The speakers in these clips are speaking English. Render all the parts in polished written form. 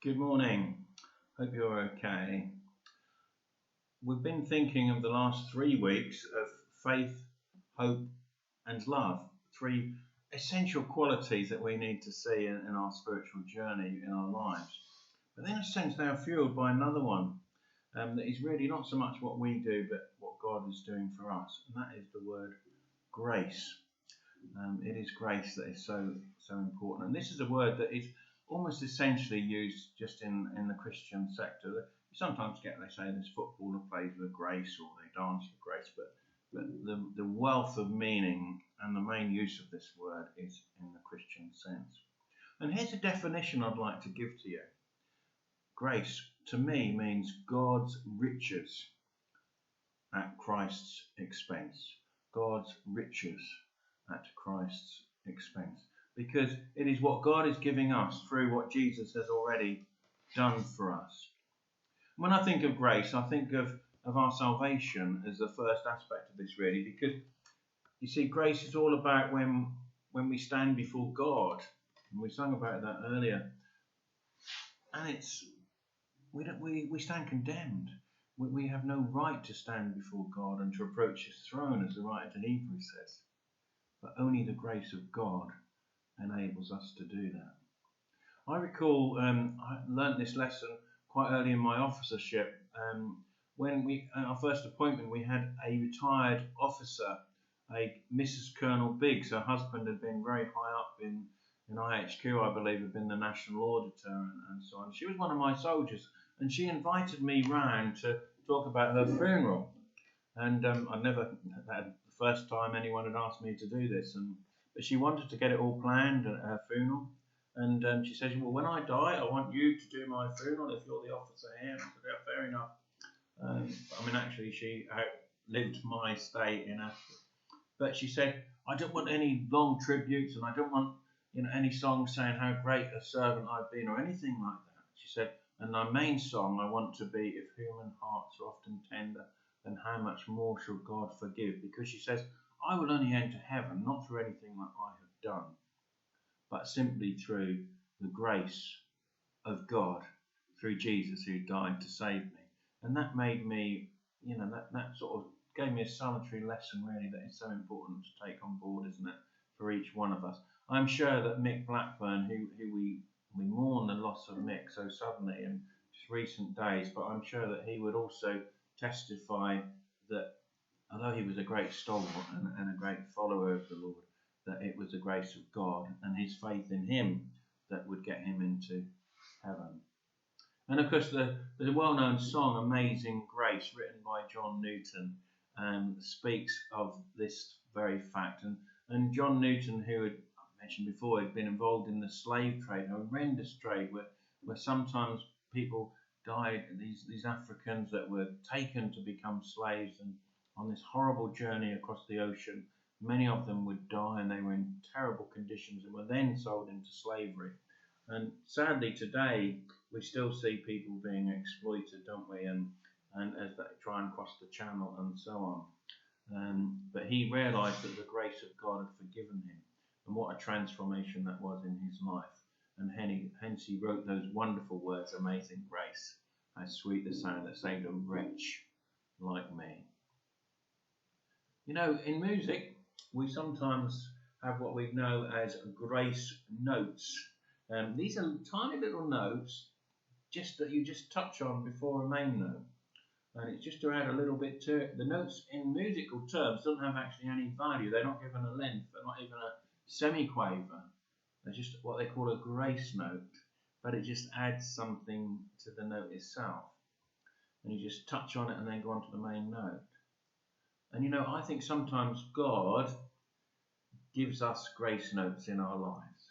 Good morning. Hope you're okay. We've been thinking of the last 3 weeks of faith, hope, and love. Three essential qualities that we need to see in our spiritual journey in our lives. But in a sense, they are fueled by another one that is really not so much what we do, but what God is doing for us. And that is the word grace. It is grace that is so important. And this is a word that is almost essentially used just in the Christian sector. You sometimes get, they say, this footballer plays with grace or they dance with grace, but the wealth of meaning and the main use of this word is in the Christian sense. And here's a definition I'd like to give to you. Grace, to me, means God's riches at Christ's expense. God's riches at Christ's expense. Because it is what God is giving us through what Jesus has already done for us. When I think of grace, I think of our salvation as the first aspect of this, really, because you see, grace is all about when we stand before God, and we sung about that earlier, and we stand condemned. We have no right to stand before God and to approach His throne, as the writer to Hebrews says, but only the grace of God enables us to do that. I recall I learnt this lesson quite early in my officership. When our first appointment, we had a retired officer, a Mrs. Colonel Biggs. Her husband had been very high up in IHQ, I believe, had been the National Auditor and so on. She was one of my soldiers, and she invited me round to talk about her funeral. And I'd never had the first time anyone had asked me to do this, but she wanted to get it all planned at her funeral. And she says, well, when I die, I want you to do my funeral if you're the officer here. And I said, yeah, fair enough. Actually, she outlived my stay in Ashford. But she said, I don't want any long tributes, and I don't want any songs saying how great a servant I've been or anything like that. She said, and my main song I want to be, if human hearts are often tender, then how much more shall God forgive? Because she says, I will only enter heaven, not through anything that I have done, but simply through the grace of God, through Jesus who died to save me. And that made me, that sort of gave me a salutary lesson, really, that is so important to take on board, isn't it, for each one of us. I'm sure that Mick Blackburn, who we mourn the loss of Mick so suddenly in just recent days, but I'm sure that he would also testify that although he was a great stalwart and a great follower of the Lord, that it was the grace of God and his faith in him that would get him into heaven. And of course, the well-known song Amazing Grace, written by John Newton, speaks of this very fact. And John Newton, who had mentioned before, had been involved in the slave trade, a horrendous trade where sometimes people died, these Africans that were taken to become slaves, and on this horrible journey across the ocean, many of them would die, and they were in terrible conditions and were then sold into slavery. And sadly today we still see people being exploited, don't we, and as they try and cross the channel and so on. But he realised that the grace of God had forgiven him, and what a transformation that was in his life. And hence he wrote those wonderful words, Amazing Grace, how sweet the sound that saved a wretch like me. In music, we sometimes have what we know as grace notes. These are tiny little notes that you just touch on before a main note. And it's just to add a little bit to it. The notes in musical terms don't have actually any value. They're not given a length. They're not even a semiquaver. They're just what they call a grace note. But it just adds something to the note itself. And you just touch on it and then go on to the main note. And I think sometimes God gives us grace notes in our lives.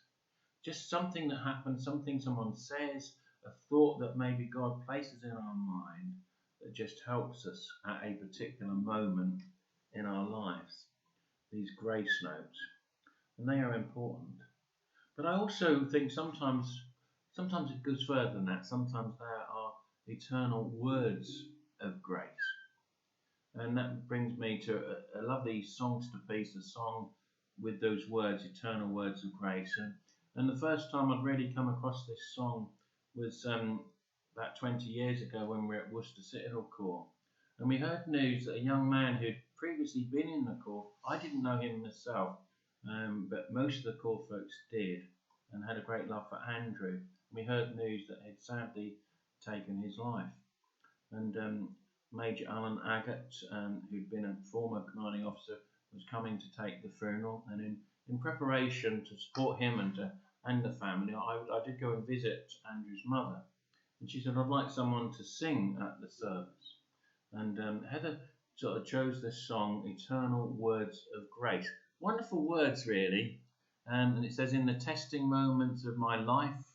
Just something that happens, something someone says, a thought that maybe God places in our mind that just helps us at a particular moment in our lives. These grace notes. And they are important. But I also think sometimes it goes further than that. Sometimes there are eternal words of grace. And that brings me to a lovely songster-piece, a song with those words, eternal words of grace. And the first time I'd really come across this song was about 20 years ago when we were at Worcester City Hall Court, and we heard news that a young man who'd previously been in the court, I didn't know him myself, but most of the court folks did, and had a great love for Andrew. We heard news that he'd sadly taken his life, and Major Alan Agate, who'd been a former commanding officer, was coming to take the funeral, and in preparation to support him and the family, I did go and visit Andrew's mother, and she said, I'd like someone to sing at the service. And Heather sort of chose this song, Eternal Words of Grace. Wonderful words, really. And it says, in the testing moments of my life,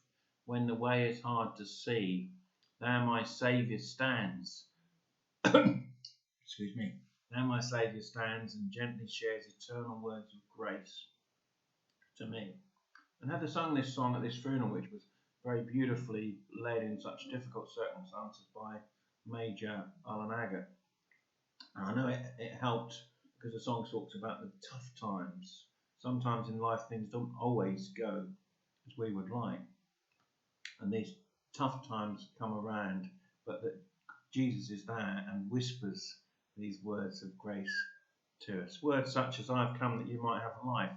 when the way is hard to see, there my Saviour stands. Excuse me. There my Saviour stands and gently shares eternal words of grace to me. And Heather sung this song at this funeral, which was very beautifully led in such difficult circumstances by Major Alan Agate. And I know it helped because the song talks about the tough times. Sometimes in life things don't always go as we would like. And these tough times come around, but that Jesus is there and whispers these words of grace to us. Words such as, I've come that you might have life.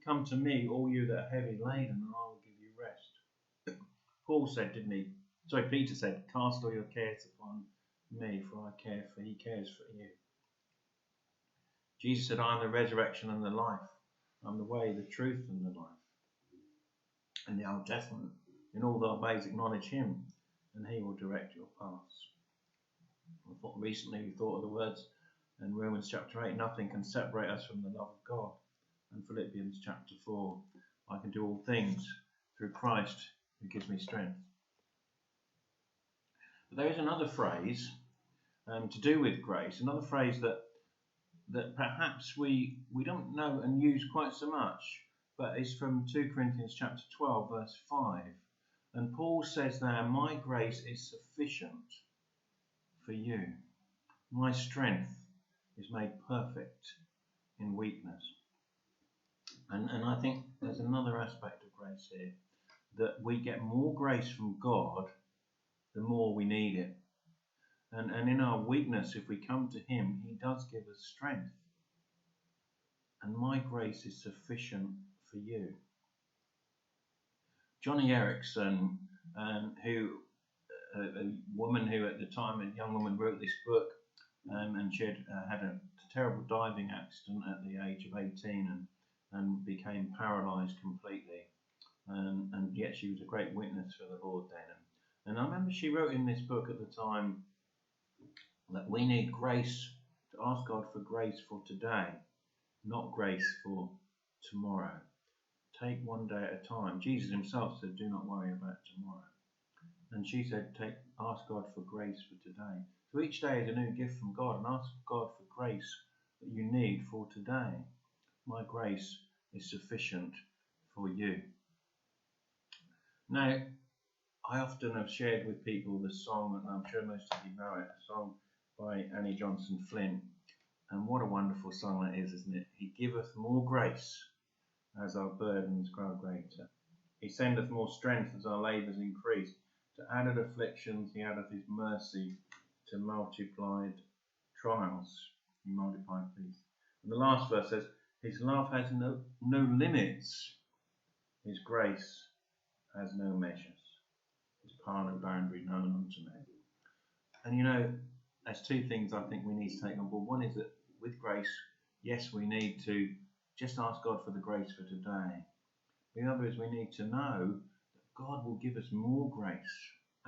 Come to me, all you that are heavy laden, and I will give you rest. Paul said, didn't he? Sorry, Peter said, cast all your cares upon me, for I care for, he cares for you. Jesus said, I am the resurrection and the life. I'm the way, the truth, and the life. In the Old Testament, in all thy ways acknowledge him, and he will direct your paths. Recently we thought of the words in Romans chapter 8, nothing can separate us from the love of God. And Philippians chapter 4, I can do all things through Christ who gives me strength. But there is another phrase to do with grace, another phrase that perhaps we don't know and use quite so much, but is from 2 Corinthians chapter 12, verse 5. And Paul says there, my grace is sufficient for you. My strength is made perfect in weakness. And I think there's another aspect of grace here, that we get more grace from God the more we need it. And in our weakness, if we come to him, he does give us strength. And my grace is sufficient for you. Johnny Erickson, who a woman who at the time, a young woman, wrote this book, and she had a terrible diving accident at the age of 18 and became paralysed completely. And yet she was a great witness for the Lord then. And I remember she wrote in this book at the time that we need grace, to ask God for grace for today, not grace for tomorrow. Take one day at a time. Jesus himself said, do not worry about tomorrow. And she said, ask God for grace for today. So each day is a new gift from God, and ask God for grace that you need for today. My grace is sufficient for you. Now, I often have shared with people the song, and I'm sure most of you know it, a song by Annie Johnson Flint. And what a wonderful song that is, isn't it? He giveth more grace as our burdens grow greater. He sendeth more strength as our labours increase. To added afflictions he addeth his mercy, to multiplied trials he multiplied peace. And the last verse says, his love has no limits, his grace has no measures, his power no boundary known unto men. And you know, there's two things I think we need to take on board. One is that with grace, yes, we need to just ask God for the grace for today. The other is we need to know that God will give us more grace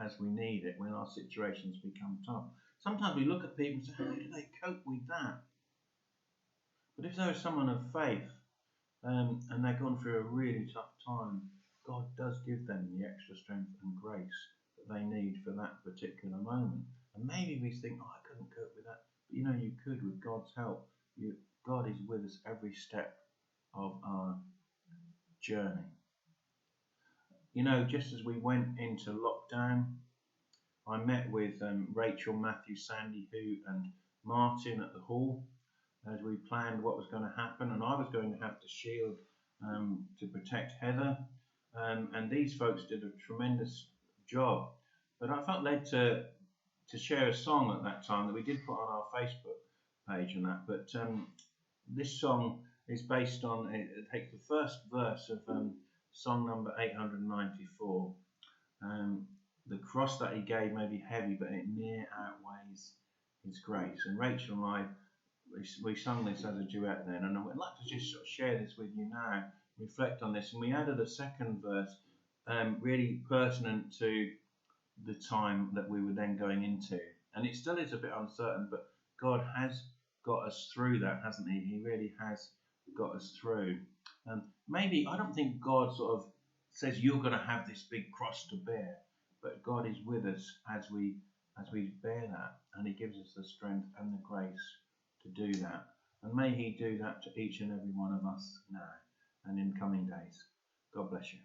as we need it when our situations become tough. Sometimes we look at people and say, how do they cope with that? But if there is someone of faith and they've gone through a really tough time, God does give them the extra strength and grace that they need for that particular moment. And maybe we think, I couldn't cope with that. But you know, you could with God's help. God is with us every step of our journey. You know, just as we went into lockdown, I met with Rachel, Matthew, Sandy, Hugh and Martin at the hall as we planned what was going to happen. And I was going to have the shield to protect Heather. And these folks did a tremendous job. But I felt led to share a song at that time that we did put on our Facebook page and that. But this song is based on, it takes the first verse of song number 894. The cross that he gave may be heavy, but it near outweighs his grace. And Rachel and I, we sung this as a duet then, and I'd like to just sort of share this with you now, reflect on this. And we added a second verse, really pertinent to the time that we were then going into. And it still is a bit uncertain, but God has got us through that, hasn't he? He really has got us through. Maybe, I don't think God sort of says you're going to have this big cross to bear, but God is with us as we bear that, and he gives us the strength and the grace to do that. And may he do that to each and every one of us now and in coming days. God bless you.